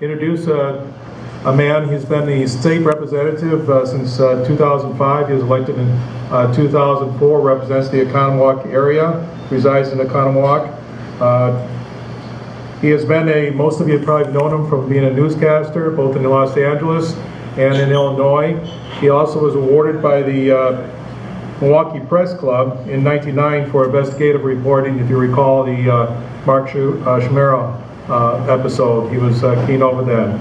introduce a man. He's been the state representative since 2005. He was elected in 2004, represents the Oconomowoc area, resides in Oconomowoc. He has been most of you have probably known him from being a newscaster, both in Los Angeles and in Illinois. He also was awarded by the Milwaukee Press Club in '99 for investigative reporting. If you recall the Mark Schmera episode, he was keynote with that.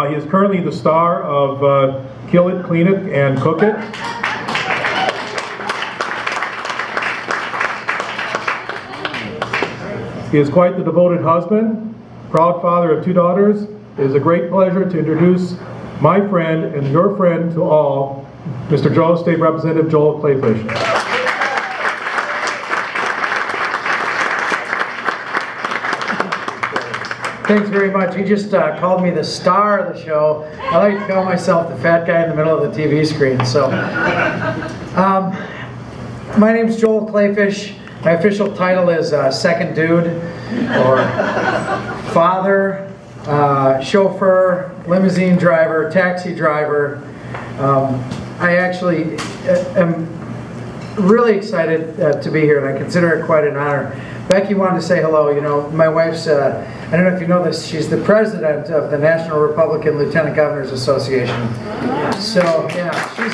He is currently the star of Kill It, Clean It, and Cook It. He is quite the devoted husband, proud father of 2 daughters. It is a great pleasure to introduce my friend and your friend to all, Mr. Joe, State Representative Joel Kleefisch. Thanks very much. He just called me the star of the show. I like to call myself the fat guy in the middle of the TV screen. So, my name's Joel Kleefisch. My official title is second dude, or father, chauffeur, limousine driver, taxi driver. I actually am really excited to be here, and I consider it quite an honor. Becky wanted to say hello. You know, my wife's, I don't know if you know this, she's the president of the National Republican Lieutenant Governors Association. So, yeah, she's...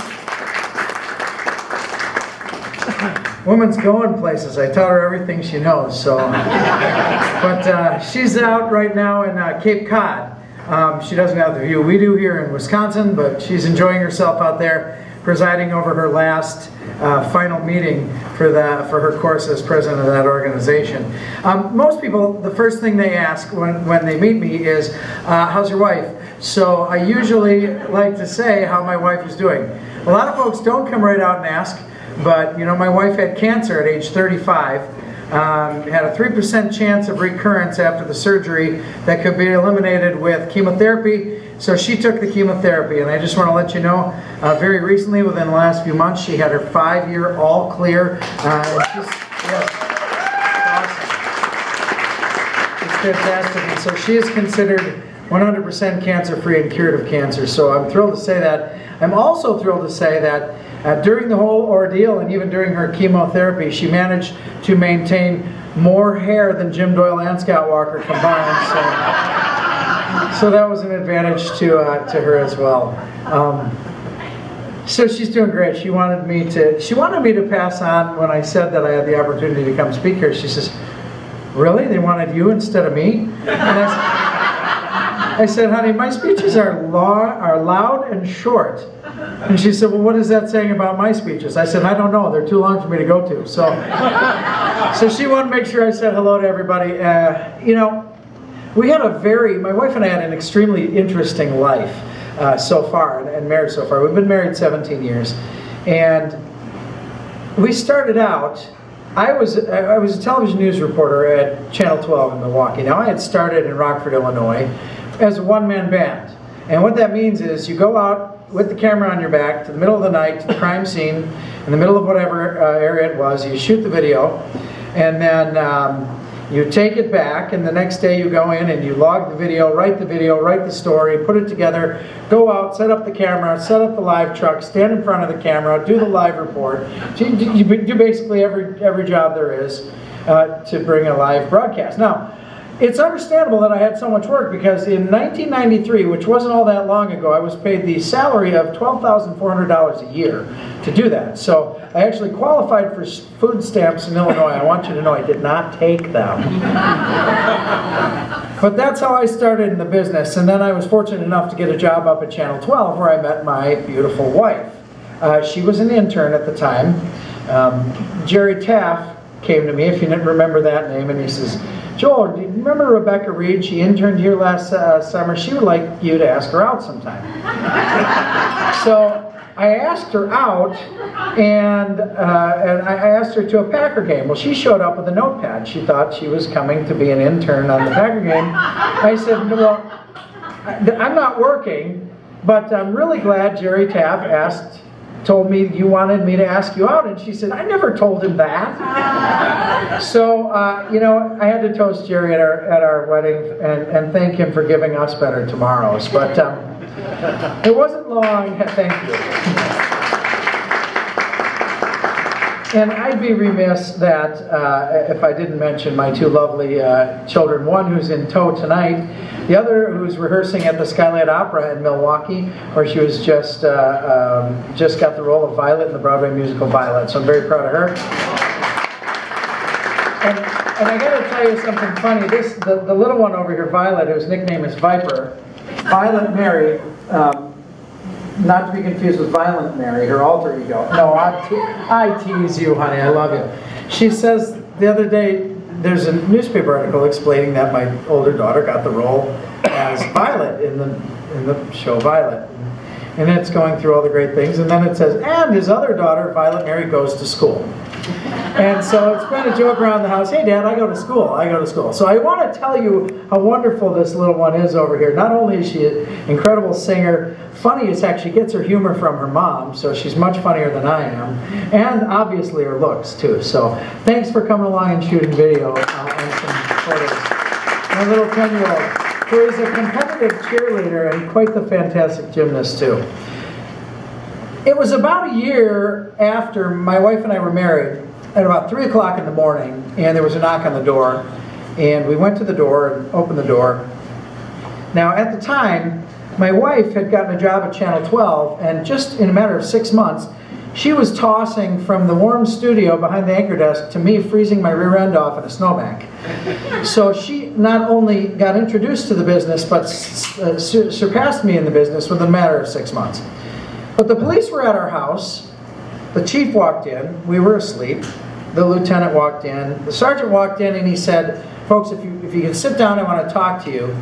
Woman's going places. I taught her everything she knows. So, but she's out right now in Cape Cod. She doesn't have the view we do here in Wisconsin, but she's enjoying herself out there, presiding over her last final meeting for her course as president of that organization. Most people, the first thing they ask when they meet me is, how's your wife? So I usually like to say how my wife is doing. A lot of folks don't come right out and ask. But, you know, my wife had cancer at age 35, had a 3% chance of recurrence after the surgery that could be eliminated with chemotherapy. So she took the chemotherapy, and I just want to let you know, very recently, within the last few months, she had her 5-year all clear. Yes, awesome. It's fantastic. And so she is considered 100% cancer-free and cured of cancer. So I'm thrilled to say that. I'm also thrilled to say that during the whole ordeal, and even during her chemotherapy, she managed to maintain more hair than Jim Doyle and Scott Walker combined. So that was an advantage to her as well. So she's doing great. She wanted me to pass on when I said that I had the opportunity to come speak here. She says, "Really? They wanted you instead of me?" And I said, "Honey, my speeches are loud and short." And she said, "Well, what is that saying about my speeches?" I said, "I don't know. They're too long for me to go to." So she wanted to make sure I said hello to everybody. You know, my wife and I had an extremely interesting life so far, and marriage so far. We've been married 17 years. And we started out, I was a television news reporter at Channel 12 in Milwaukee. Now, I had started in Rockford, Illinois, as a one-man band. And what that means is you go out with the camera on your back to the middle of the night, to the crime scene, in the middle of whatever area it was. You shoot the video, and then you take it back, and the next day you go in and you log the video, write the story, put it together, go out, set up the camera, set up the live truck, stand in front of the camera, do the live report. You do basically every job there is to bring a live broadcast. Now, it's understandable that I had so much work, because in 1993, which wasn't all that long ago, I was paid the salary of $12,400 a year to do that. So I actually qualified for food stamps in Illinois. I want you to know I did not take them. But that's how I started in the business. And then I was fortunate enough to get a job up at Channel 12, where I met my beautiful wife. She was an intern at the time. Jerry Taft came to me, if you didn't remember that name, and he says, "Joel, do you remember Rebecca Reed? She interned here last summer. She would like you to ask her out sometime." So I asked her out, and I asked her to a Packer game. Well, she showed up with a notepad. She thought she was coming to be an intern on the Packer game. I said, "Well, I'm not working, but I'm really glad Jerry Taft asked told me you wanted me to ask you out, and she said, I never told him that. So, you know, I had to toast Jerry at our wedding and thank him for giving us better tomorrows. But it wasn't long. Thank you. And I'd be remiss that if I didn't mention my two lovely children, one who's in tow tonight, the other who's rehearsing at the Skylight Opera in Milwaukee, where she was just got the role of Violet in the Broadway musical Violet. So I'm very proud of her. And I got to tell you something funny. The little one over here, Violet, whose nickname is Viper, Violet Mary, not to be confused with Violent Mary, her alter ego. No, I tease you, honey. I love you. She says the other day, there's a newspaper article explaining that my older daughter got the role as Violet in the show Violet. And it's going through all the great things. And then it says, and his other daughter, Violet Mary, goes to school. And so it's been a joke around the house, hey Dad, I go to school, I go to school. So I want to tell you how wonderful this little one is over here. Not only is she an incredible singer, funny as heck, she gets her humor from her mom, so she's much funnier than I am. And obviously her looks too. So thanks for coming along and shooting video and some photos. My little 10-year-old, who is a competitive cheerleader and quite the fantastic gymnast too. It was about a year after my wife and I were married, at about 3 o'clock in the morning, and there was a knock on the door, and we went to the door and opened the door. Now, at the time, my wife had gotten a job at Channel 12, and just in a matter of 6 months, she was tossing from the warm studio behind the anchor desk to me freezing my rear end off in a snowbank. So she not only got introduced to the business, but surpassed me in the business within a matter of 6 months. But the police were at our house. The chief walked in, we were asleep, the lieutenant walked in, the sergeant walked in and he said, folks, if you can sit down, I want to talk to you.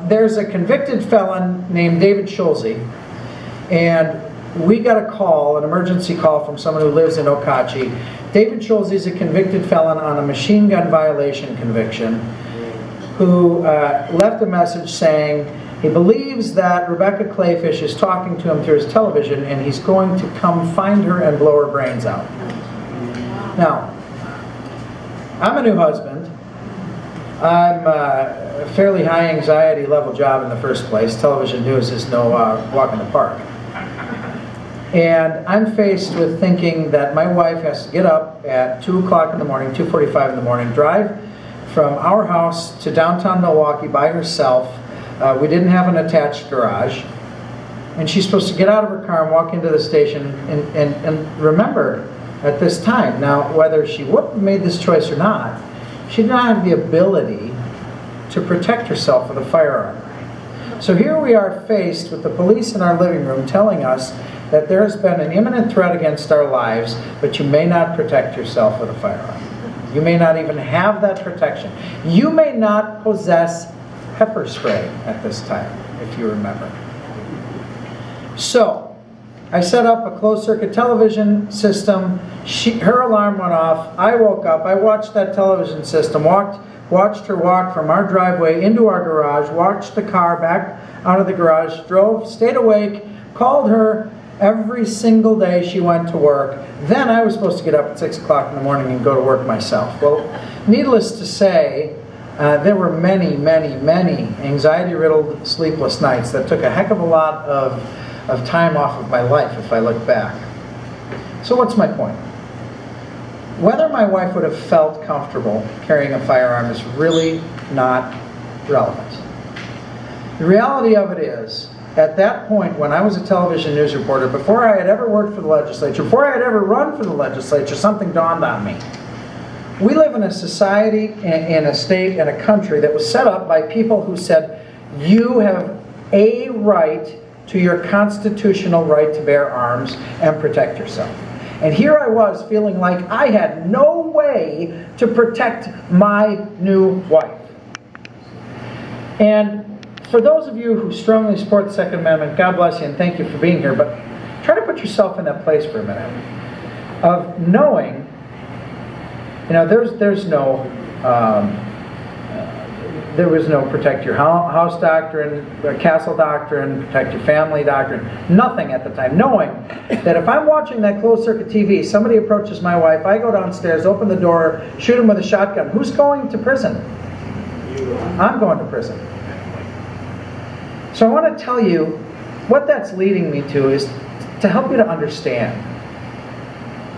There's a convicted felon named David Schulze, and we got a call, an emergency call from someone who lives in Okauchee. David Schulze is a convicted felon on a machine gun violation conviction who left a message saying, he believes that Rebecca Kleefisch is talking to him through his television and he's going to come find her and blow her brains out. Now, I'm a new husband. I'm a fairly high anxiety level job in the first place. Television news is no walk in the park. And I'm faced with thinking that my wife has to get up at 2 o'clock in the morning, 2:45 in the morning, drive from our house to downtown Milwaukee by herself. We didn't have an attached garage, and she's supposed to get out of her car and walk into the station and remember at this time, now whether she would have made this choice or not, she did not have the ability to protect herself with a firearm. So here we are faced with the police in our living room telling us that there has been an imminent threat against our lives, but you may not protect yourself with a firearm. You may not even have that protection. You may not possess pepper spray at this time, if you remember. So, I set up a closed-circuit television system. Her alarm went off. I woke up. I watched that television system, watched her walk from our driveway into our garage, watched the car back out of the garage, drove, stayed awake, called her every single day she went to work. Then I was supposed to get up at 6 o'clock in the morning and go to work myself. Well, needless to say, there were many, many, many anxiety-riddled sleepless nights that took a heck of a lot of time off of my life if I look back. So what's my point? Whether my wife would have felt comfortable carrying a firearm is really not relevant. The reality of it is, at that point when I was a television news reporter, before I had ever worked for the legislature, before I had ever run for the legislature, something dawned on me. We live in a society, in a state, and a country that was set up by people who said, you have a right to your constitutional right to bear arms and protect yourself. And here I was feeling like I had no way to protect my new wife. And for those of you who strongly support the Second Amendment, God bless you and thank you for being here, but try to put yourself in that place for a minute of knowing, you know, there's no there was no protect your house doctrine, castle doctrine, protect your family doctrine, nothing at the time. Knowing that if I'm watching that closed circuit TV, somebody approaches my wife, I go downstairs, open the door, shoot him with a shotgun. Who's going to prison? I'm going to prison. So I want to tell you what that's leading me to is to help you to understand.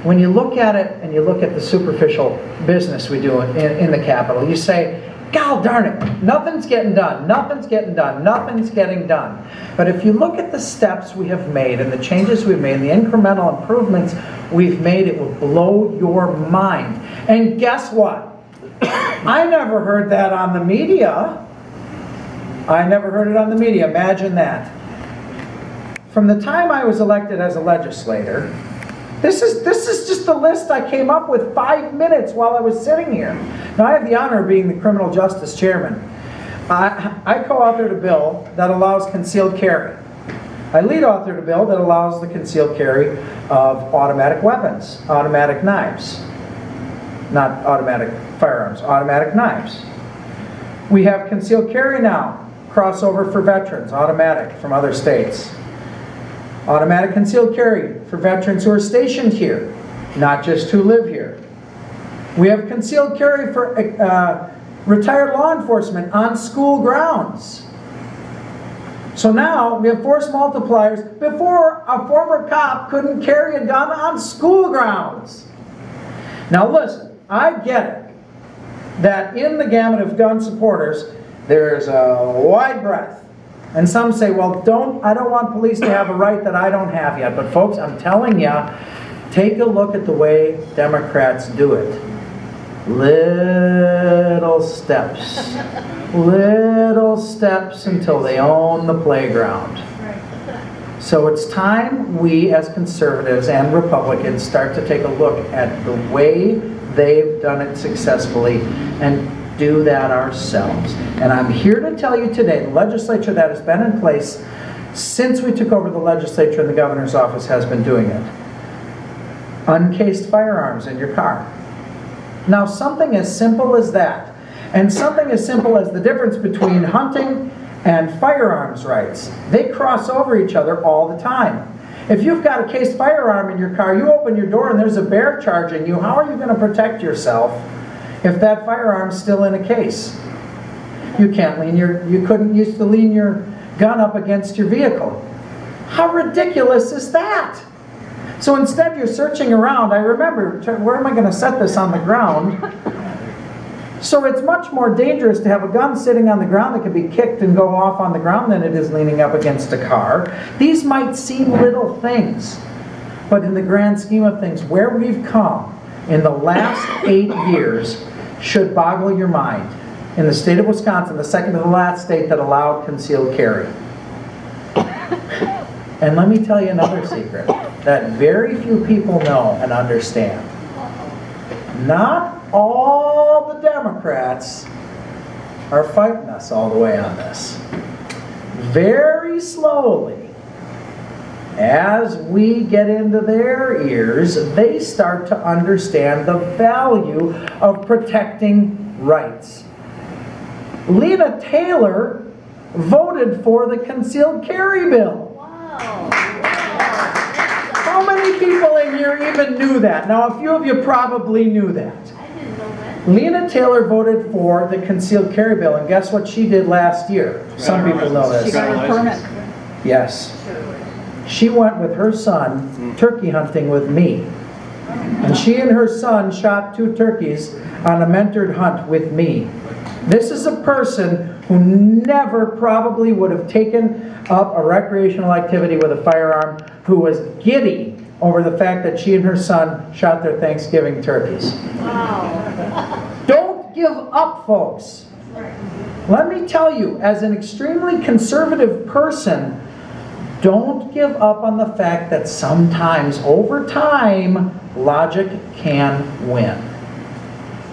When you look at it and you look at the superficial business we do in the Capitol, you say, God darn it, nothing's getting done, nothing's getting done, nothing's getting done. But if you look at the steps we have made and the changes we've made and the incremental improvements we've made, it will blow your mind. And guess what? I never heard that on the media. I never heard it on the media. Imagine that. From the time I was elected as a legislator, this is just the list I came up with 5 minutes while I was sitting here. Now I have the honor of being the criminal justice chairman. I co-authored a bill that allows concealed carry. I lead authored a bill that allows the concealed carry of automatic weapons, automatic knives. Not automatic firearms, automatic knives. We have concealed carry now, crossover for veterans, automatic from other states. Automatic concealed carry for veterans who are stationed here, not just who live here. We have concealed carry for retired law enforcement on school grounds. So now we have force multipliers. Before, a former cop couldn't carry a gun on school grounds. Now listen, I get it that in the gamut of gun supporters, there's a wide breadth. And some say, well, I don't want police to have a right that I don't have yet. But folks, I'm telling you, take a look at the way Democrats do it. Little steps. Little steps until they own the playground. So it's time we as conservatives and Republicans start to take a look at the way they've done it successfully and do that ourselves. And I'm here to tell you today, the legislature that has been in place since we took over the legislature and the governor's office has been doing it. Uncased firearms in your car. Now something as simple as that, and something as simple as the difference between hunting and firearms rights, they cross over each other all the time. If you've got a cased firearm in your car, you open your door and there's a bear charging you, how are you going to protect yourself if that firearm's still in a case? You couldn't used to lean your gun up against your vehicle. How ridiculous is that? So instead you're searching around. I remember, where am I going to set this on the ground? So it's much more dangerous to have a gun sitting on the ground that can be kicked and go off on the ground than it is leaning up against a car. These might seem little things, but in the grand scheme of things, where we've come in the last 8 years should boggle your mind. In the state of Wisconsin, the second to the last state that allowed concealed carry. And let me tell you another secret that very few people know and understand. Not all the Democrats are fighting us all the way on this. Very slowly, as we get into their ears, they start to understand the value of protecting rights. Lena Taylor voted for the concealed carry bill. Wow. How many people in here even knew that? Now, a few of you probably knew that. I didn't know that. Lena Taylor voted for the concealed carry bill, and guess what she did last year? Some people know this. She got a permit. Yes. She went with her son turkey hunting with me. And she and her son shot 2 turkeys on a mentored hunt with me. This is a person who never probably would have taken up a recreational activity with a firearm, who was giddy over the fact that she and her son shot their Thanksgiving turkeys. Wow. Don't give up, folks. Let me tell you, as an extremely conservative person, don't give up on the fact that sometimes, over time, logic can win.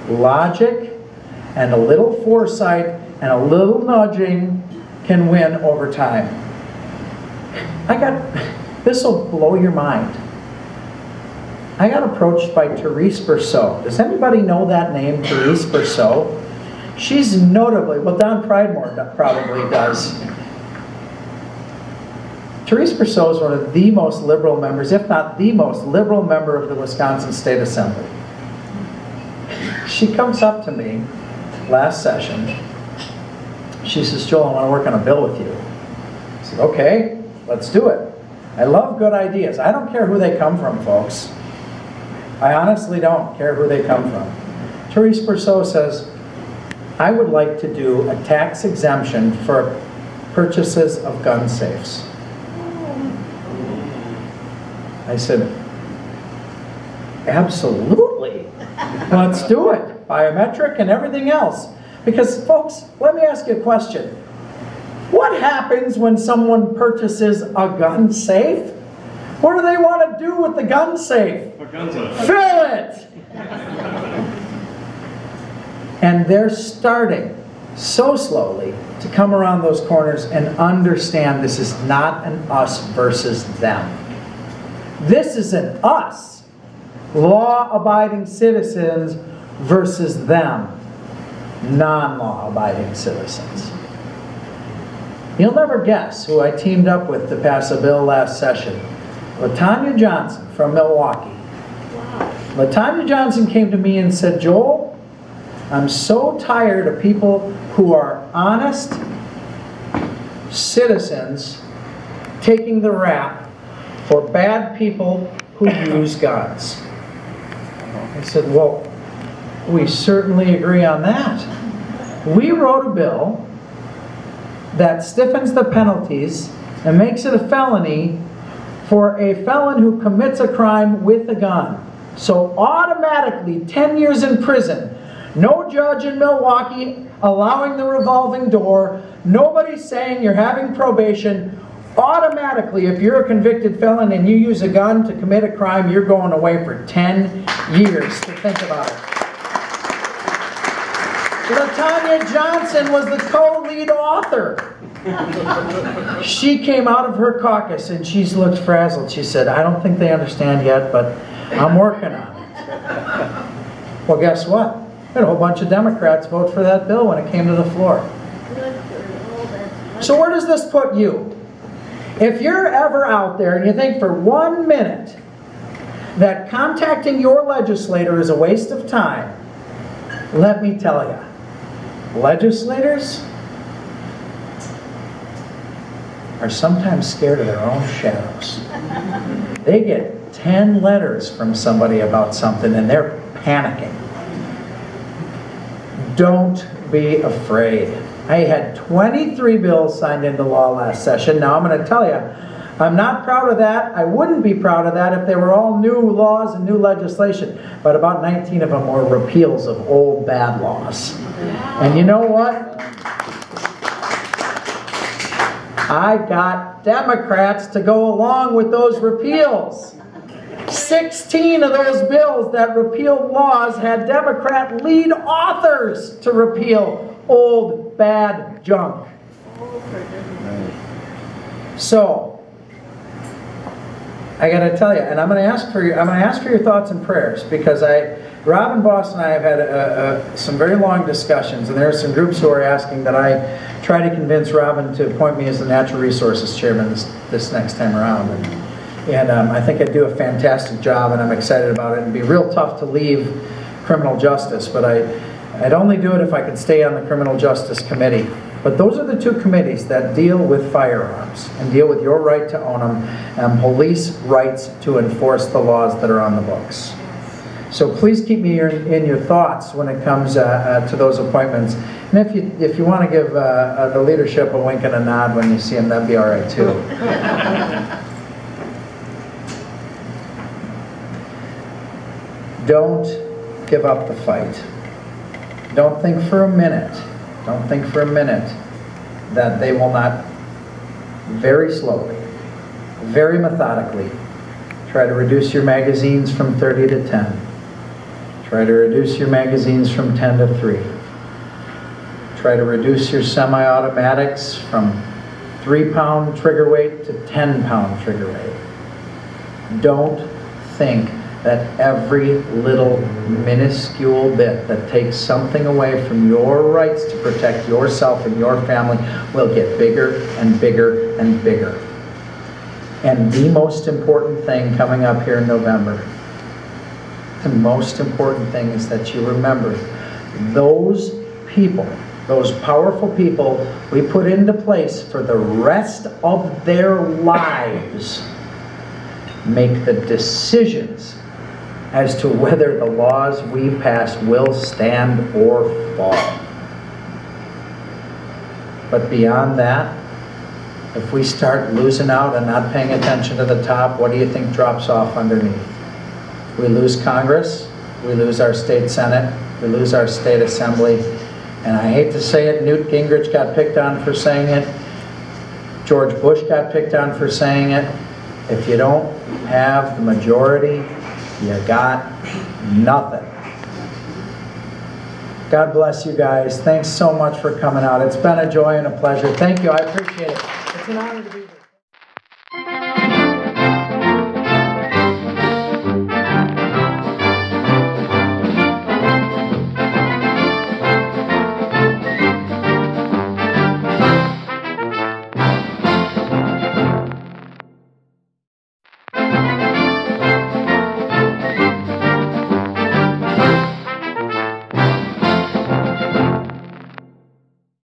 Logic and a little foresight and a little nudging can win over time. This will blow your mind. I got approached by Therese Berceau. Does anybody know that name, Therese Berceau? She's notably, well, Don Pridemore probably does. Therese Perceau is one of the most liberal members, if not the most liberal member of the Wisconsin State Assembly. She comes up to me last session. She says, Joel, I want to work on a bill with you. I said, okay, let's do it. I love good ideas. I don't care who they come from, folks. I honestly don't care who they come from. Therese Perceau says, I would like to do a tax exemption for purchases of gun safes. I said, absolutely. Let's do it. Biometric and everything else. Because, folks, let me ask you a question. What happens when someone purchases a gun safe? What do they want to do with the gun safe? Fill it! And they're starting so slowly to come around those corners and understand this is not an us versus them. This is an us, law-abiding citizens versus them, non-law-abiding citizens. You'll never guess who I teamed up with to pass a bill last session. LaTanya Johnson from Milwaukee. Wow. LaTanya Johnson came to me and said, Joel, I'm so tired of people who are honest citizens taking the rap for bad people who use guns. I said, well, we certainly agree on that. We wrote a bill that stiffens the penalties and makes it a felony for a felon who commits a crime with a gun. So automatically 10 years in prison. No judge in Milwaukee allowing the revolving door. Nobody saying you're having probation. Automatically, if you're a convicted felon and you use a gun to commit a crime, you're going away for 10 years to think about it. LaTanya Johnson was the co-lead author. She came out of her caucus and she's looked frazzled. She said, I don't think they understand yet, but I'm working on it. Well, guess what? We had a whole bunch of Democrats vote for that bill when it came to the floor. So where does this put you? If you're ever out there and you think for 1 minute that contacting your legislator is a waste of time, let me tell you, legislators are sometimes scared of their own shadows. They get 10 letters from somebody about something and they're panicking. Don't be afraid. I had 23 bills signed into law last session. Now I'm going to tell you, I'm not proud of that. I wouldn't be proud of that if they were all new laws and new legislation. But about 19 of them were repeals of old bad laws. And you know what? I got Democrats to go along with those repeals. 16 of those bills that repealed laws had Democrat lead authors to repeal old bad junk. So I got to tell you, and I'm going to ask for your thoughts and prayers, because Robin Boss and I have had some very long discussions, and there are some groups who are asking that I try to convince Robin to appoint me as the Natural Resources Chairman this next time around. And I think I'd do a fantastic job, and I'm excited about it. It'd be real tough to leave criminal justice, but I'd only do it if I could stay on the Criminal Justice Committee. But those are the two committees that deal with firearms and deal with your right to own them and police rights to enforce the laws that are on the books. So please keep me in your thoughts when it comes to those appointments. And if you want to give the leadership a wink and a nod when you see them, that'd be all right too. Don't give up the fight. Don't think for a minute that they will not very slowly, very methodically try to reduce your magazines from 30 to 10. Try to reduce your magazines from 10 to 3. Try to reduce your semi-automatics from 3-pound trigger weight to 10-pound trigger weight. Don't think that every little minuscule bit that takes something away from your rights to protect yourself and your family will get bigger and bigger and bigger. And the most important thing coming up here in November, the most important thing is that you remember those people, those powerful people we put into place for the rest of their lives make the decisions as to whether the laws we pass will stand or fall. But beyond that, if we start losing out and not paying attention to the top, what do you think drops off underneath? We lose Congress, we lose our state Senate, we lose our state assembly, and I hate to say it, Newt Gingrich got picked on for saying it, George Bush got picked on for saying it. If you don't have the majority, you got nothing. God bless you guys. Thanks so much for coming out. It's been a joy and a pleasure. Thank you. I appreciate it. It's an honor to be here.